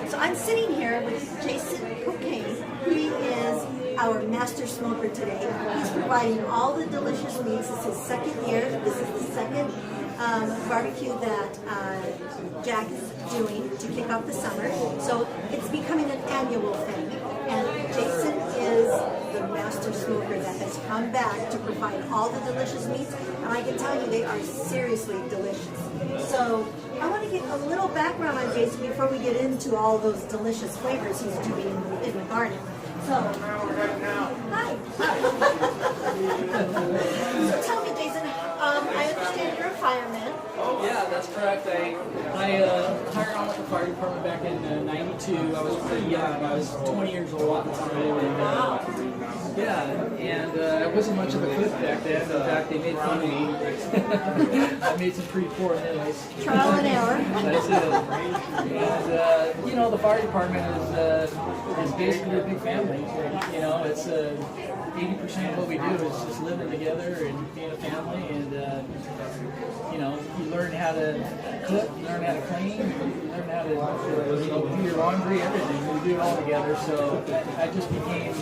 So I'm sitting here with Jason Kokenge. He is our master smoker today. He's providing all the delicious meats. This is his second year. This is the second barbecue that Jack is doing to kick off the summer. So it's becoming an annual thing. And Jason is the master smoker that has come back to provide all the delicious meats. And I can tell you they are seriously delicious. So I want to get a little background on Jason before we get into all those delicious flavors he's doing in the garden. So, hi. So tell me, Jason, I understand you're a fireman. Yeah, that's correct. I hired on with the fire department back in '92. I was pretty young. I was 20 years old at the time. And I wasn't much of a cook back then. In fact, they made fun of me. I made some pretty poor meals. Trial and error. That's it. And the fire department is basically a big family. It's 80% of what we do is just living together and being a family, and you learn how to cook, you learn how to clean, you learn how to do your laundry, everything. We do it all together. So I just became,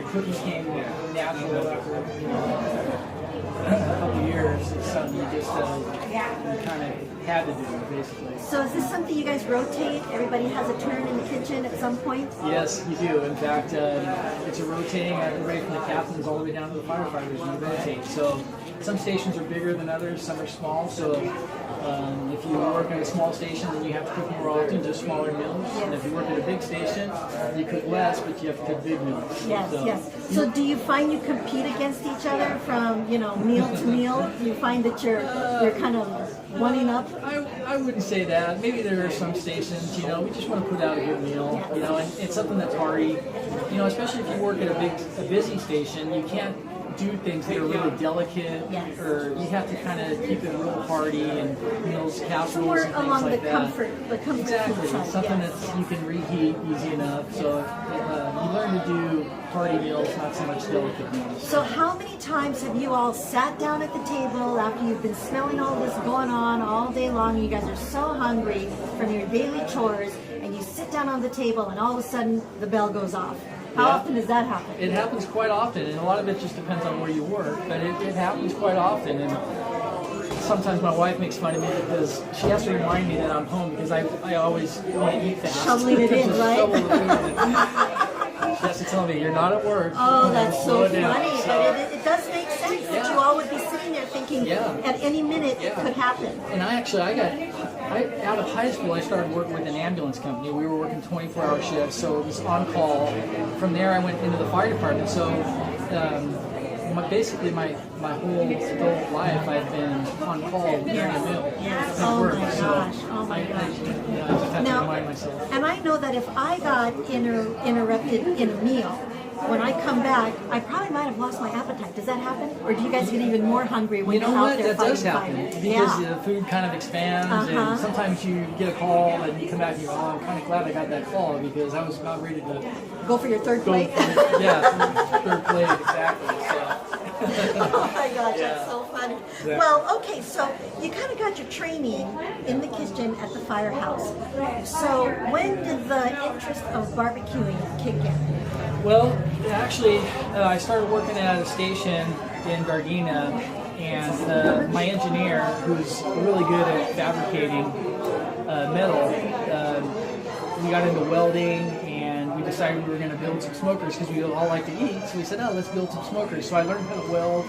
cooking came natural after a couple of years. It's something you just you kind of had to do, basically. So is this something you guys rotate? Everybody has a turn in the kitchen at some point? Yes, you do. In fact, it's a rotating, right from the captains all the way down to the firefighters. You rotate. So some stations are bigger than others, some are small. So if you work at a small station, then you have to cook more often, just smaller meals. Yes. And if you work at a big station, you cook less, but you have to cook big meals. Yes, yes. So do you find you compete against each other from, meal to meal? Do you find that you're kind of one up? I wouldn't say that. Maybe there are some stations, we just want to put out a good meal, and it's something that's hearty, especially if you work at a busy station, you can't do things that are really delicate, yes. Or you have to kind of keep it real hearty and meals, casseroles, More and things along like the that. comfort Exactly, side, something yes. that you can reheat easy enough. So you learn to do hearty meals, not so much delicate meals. So how many times have you all sat down at the table after you've been smelling all this going on all day long, and you guys are so hungry from your daily chores, and you sit down on the table and all of a sudden the bell goes off? How often does that happen? It happens quite often, and a lot of it just depends on where you work, but it happens quite often. And sometimes my wife makes fun of me because she has to remind me that I'm home, because I always want to eat fast. Shoveling it in, right? She has to tell me, you're not at work. Oh, that's so funny. So, But it does make sense that you all would be sitting there thinking at any minute it could happen. And out of high school, I started working with an ambulance company. We were working 24-hour shifts, so it was on call. From there, I went into the fire department. So basically, my whole adult life, I've been on call during a meal. Yes. At Oh work. my So gosh. Oh my I gosh. just have to remind myself. And I know that if I got interrupted in a meal, when I come back, I probably might have lost my appetite. Does that happen? Or do you guys get even more hungry when You know you're out what? there That does fighting happen, fire? because the food kind of expands, Uh-huh. and sometimes you get a call and you come back and you go, oh, I'm kind of glad I got that call, because I was about ready to Go for your third go plate? third plate, exactly. So. Oh my gosh, Yeah. that's so funny. Exactly. Well, okay, so you kind of got your training in the kitchen at the firehouse. So when did the interest of barbecuing kick in? Well, actually, I started working at a station in Gardena, and my engineer, who's really good at fabricating metal, we got into welding, and we decided we were going to build some smokers because we all like to eat. So we said, oh, let's build some smokers. So I learned how to weld